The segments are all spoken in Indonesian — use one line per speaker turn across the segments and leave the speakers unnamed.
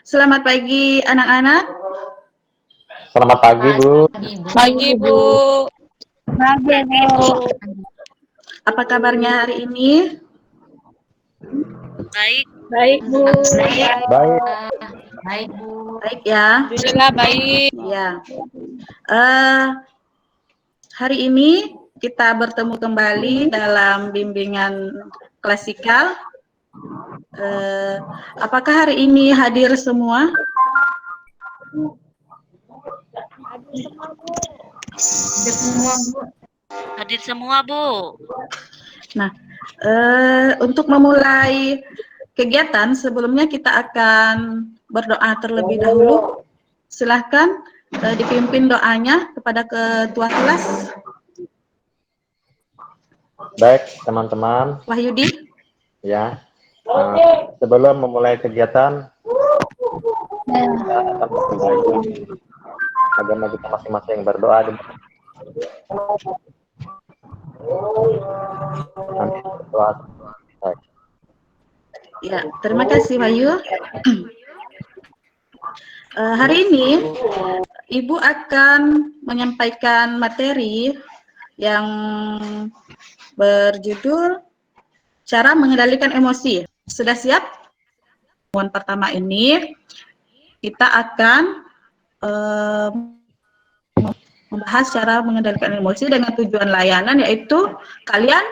Selamat pagi anak-anak.
Selamat pagi, Bu.
Pagi, Bu.
Pagi, Bu.
Apa kabarnya hari ini?
Baik.
Baik, Bu.
Baik.
Baik, Bu.
Baik ya.
Alhamdulillah baik.
Ya. Hari ini kita bertemu kembali dalam bimbingan klasikal. Apakah hari ini hadir semua?
Hadir semua, Bu.
Nah, untuk memulai kegiatan sebelumnya kita akan berdoa terlebih dahulu. Silahkan dipimpin doanya kepada ketua kelas.
Baik, teman-teman.
Wahyudi.
Ya. Sebelum memulai kegiatan, kita akan memulai agama kita masing-masing berdoa. Nanti berdoa. Baik.
Ya, terima kasih Wahyu. Hari ini Ibu akan menyampaikan materi yang berjudul cara mengendalikan emosi. Sudah siap? Pertemuan pertama ini kita akan membahas cara mengendalikan emosi dengan tujuan layanan, yaitu kalian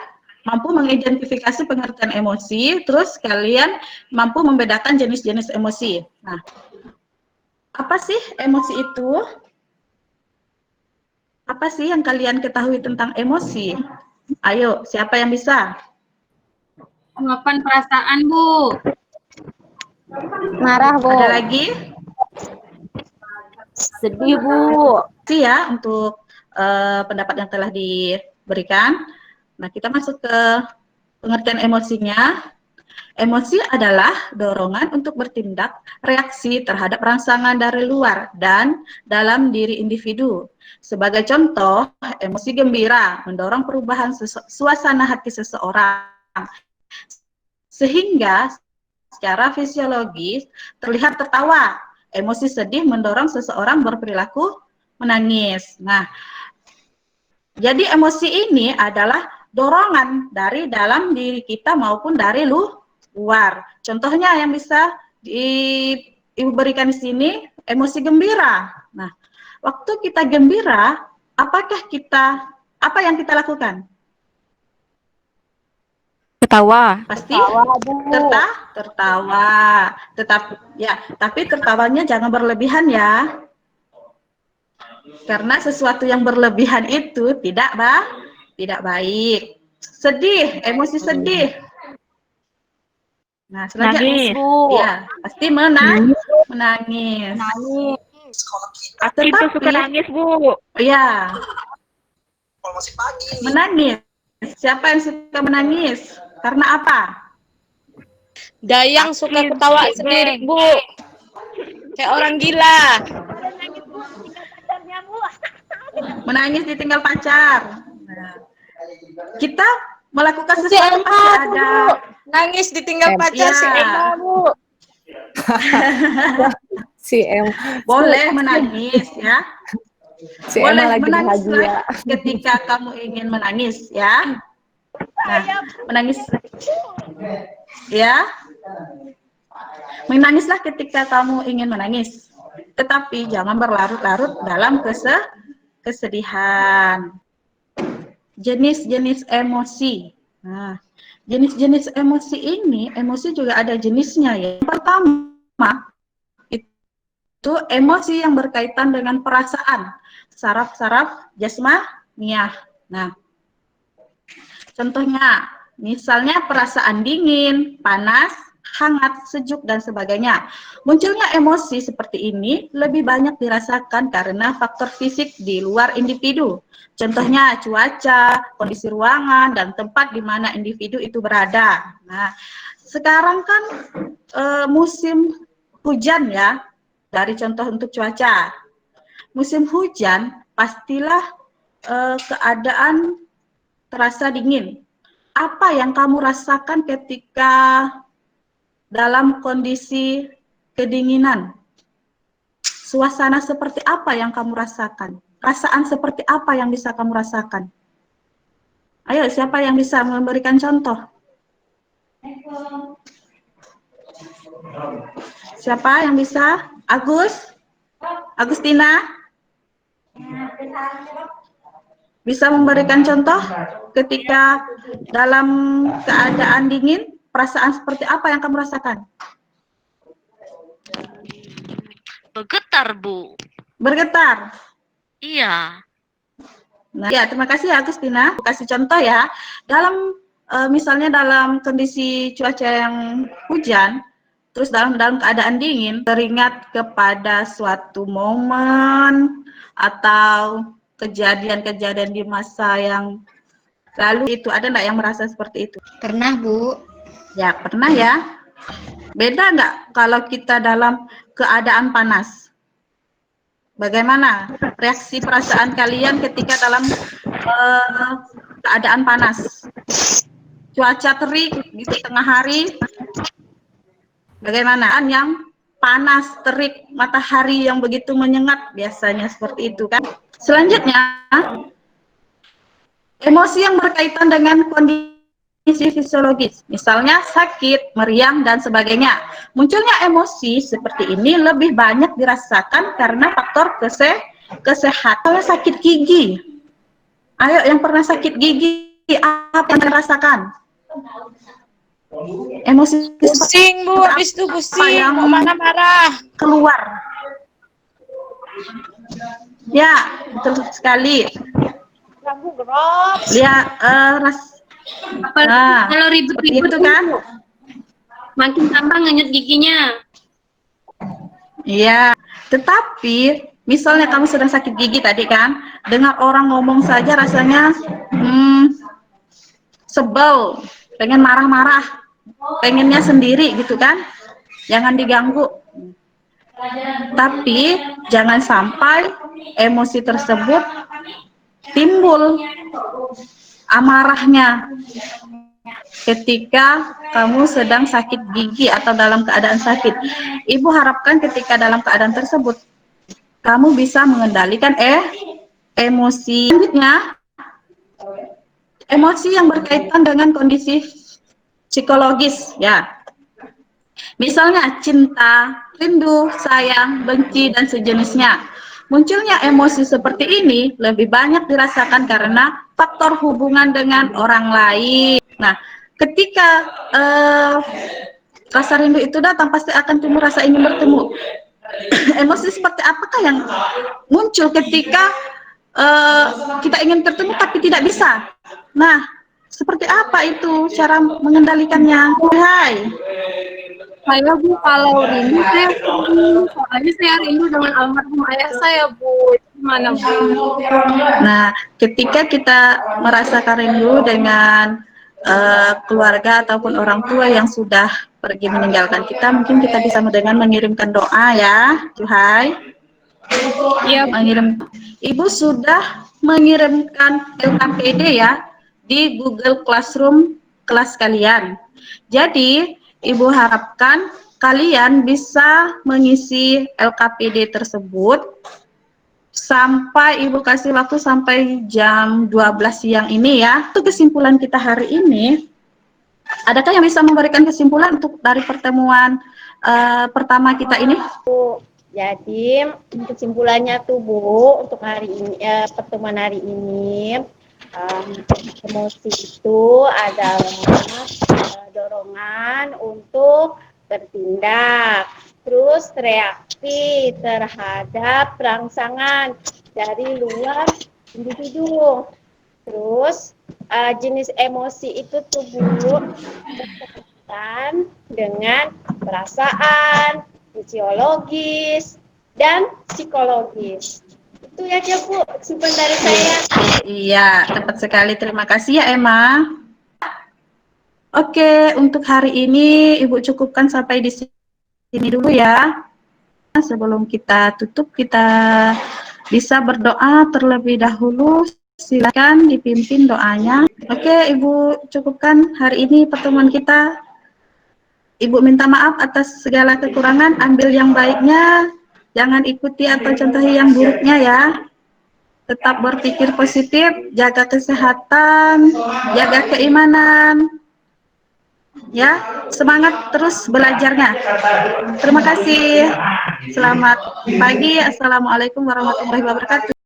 mampu mengidentifikasi pengertian emosi, terus kalian mampu membedakan jenis-jenis emosi. Nah, apa sih emosi itu? Apa sih yang kalian ketahui tentang emosi? Ayo, siapa yang bisa?
Ungkapan perasaan, Bu. Marah, Bu.
Ada lagi?
Sedih, Bu.
Terima kasih ya untuk pendapat yang telah diberikan. Nah, kita masuk ke pengertian emosinya. Emosi adalah dorongan untuk bertindak reaksi terhadap rangsangan dari luar dan dalam diri individu. Sebagai contoh, emosi gembira mendorong perubahan suasana hati seseorang, sehingga secara fisiologis terlihat tertawa. Emosi sedih mendorong seseorang berperilaku menangis. Nah, jadi emosi ini adalah dorongan dari dalam diri kita maupun dari luar. Contohnya yang bisa Ibu berikan di sini, emosi gembira. Nah, waktu kita gembira, apa yang kita lakukan?
Ketawa.
Pasti tertawa. Tapi tertawanya jangan berlebihan ya. Karena sesuatu yang berlebihan itu tidak baik. Sedih, emosi sedih. Nah, selanjutnya ya, pasti menangis.
Aku itu suka nangis, Bu.
Iya. Menangis. Siapa yang suka menangis? Karena apa?
Dayang suka ketawa sendiri, Bu. Kayak orang gila.
Menangis ditinggal pacar. Nah, kita melakukan sesuatu pasti ada.
Nangis ditinggal pacar si Emma, Bu.
Si Em.
Boleh menangis ya.
Si
Boleh
Emma lagi
menangis
bahagia.
ketika kamu ingin menangis ya. Nah, menangis ya. Menangislah ketika kamu ingin menangis. Tetapi jangan berlarut-larut dalam kesedihan. Jenis-jenis emosi. Nah, jenis-jenis emosi ini, emosi juga ada jenisnya ya. Yang pertama, itu emosi yang berkaitan dengan perasaan, saraf-saraf jasmaniah. Nah, contohnya, misalnya perasaan dingin, panas, hangat, sejuk, dan sebagainya. Munculnya emosi seperti ini lebih banyak dirasakan karena faktor fisik di luar individu. Contohnya cuaca, kondisi ruangan, dan tempat di mana individu itu berada. Nah, sekarang kan musim hujan ya, dari contoh untuk cuaca. Musim hujan pastilah keadaan terasa dingin. Apa yang kamu rasakan ketika dalam kondisi kedinginan. Suasana seperti apa yang kamu rasakan? Perasaan seperti apa yang bisa kamu rasakan? Ayo, siapa yang bisa memberikan contoh? Siapa yang bisa? Agus? Agustina? Bisa memberikan contoh ketika dalam keadaan dingin, perasaan seperti apa yang kamu rasakan?
Bergetar, Bu.
Bergetar?
Iya.
Nah, ya, terima kasih ya Agustina. Kasih contoh ya. Dalam misalnya dalam kondisi cuaca yang hujan, terus dalam keadaan dingin, teringat kepada suatu momen atau kejadian-kejadian di masa yang lalu itu, ada nggak yang merasa seperti itu?
Pernah, Bu.
Ya, pernah ya. Beda nggak kalau kita dalam keadaan panas? Bagaimana reaksi perasaan kalian ketika dalam keadaan panas? Cuaca terik di tengah hari, bagaimana? Yang panas, terik, matahari yang begitu menyengat, biasanya seperti itu kan. Selanjutnya, emosi yang berkaitan dengan kondisi fisiologis, misalnya sakit, meriang, dan sebagainya. Munculnya emosi seperti ini lebih banyak dirasakan karena faktor kesehatan. Sakit gigi. Ayo, yang pernah sakit gigi, apa yang dirasakan? Emosi
Pusing, Bu. Habis itu pusing.
yang
Mau marah-marah.
keluar. Ya, betul sekali. Ya,
Kalau ribut-ribut
itu kan?
makin tambah ngenyut giginya.
Iya, tetapi misalnya kamu sedang sakit gigi tadi kan, dengar orang ngomong saja rasanya sebel, pengen marah-marah, pengennya sendiri gitu kan, jangan diganggu. Tapi jangan sampai emosi tersebut timbul amarahnya ketika kamu sedang sakit gigi atau dalam keadaan sakit. Ibu harapkan ketika dalam keadaan tersebut kamu bisa mengendalikan emosi. Selanjutnya, emosi yang berkaitan dengan kondisi psikologis ya. Misalnya cinta, rindu, sayang, benci, dan sejenisnya. Munculnya emosi seperti ini lebih banyak dirasakan karena faktor hubungan dengan orang lain. Nah, ketika rasa rindu itu datang, pasti akan timbul rasa ingin bertemu. Emosi seperti apakah yang muncul ketika kita ingin bertemu tapi tidak bisa? Nah, seperti apa itu cara mengendalikannya? Hai.
Saya, Bu, kalau rindu saya soalnya saya rindu dengan almarhum ayah saya, Bu. Itu gimana, Bu?
Nah, ketika kita merasakan rindu dengan keluarga ataupun orang tua yang sudah pergi meninggalkan kita, mungkin kita bisa dengan mengirimkan doa ya, Tuhai. Iya, mengirim. Ibu sudah mengirimkan LKPD ya di Google Classroom kelas kalian. Jadi Ibu harapkan kalian bisa mengisi LKPD tersebut sampai Ibu kasih waktu sampai jam 12 siang ini ya. Itu kesimpulan kita hari ini. Adakah yang bisa memberikan kesimpulan untuk dari pertemuan pertama kita ini?
Jadi kesimpulannya tuh Bu, untuk hari ini pertemuan hari ini, emosi itu adalah dorongan untuk bertindak, terus reaksi terhadap rangsangan dari luar individu. Terus jenis emosi itu tuh Bu berkaitan dengan perasaan, fisiologis, dan psikologis. Itu aja Bu, kesimpulan dari saya.
Iya, tepat sekali. Terima kasih ya Emma. Oke, untuk hari ini Ibu cukupkan sampai di sini dulu ya. Sebelum kita tutup, kita bisa berdoa terlebih dahulu. Silakan dipimpin doanya. Oke, Ibu cukupkan hari ini pertemuan kita. Ibu minta maaf atas segala kekurangan, ambil yang baiknya, jangan ikuti atau contohi yang buruknya ya. Tetap berpikir positif, jaga kesehatan, jaga keimanan. Ya, semangat terus belajarnya. Terima kasih. Selamat pagi. Assalamualaikum warahmatullahi wabarakatuh.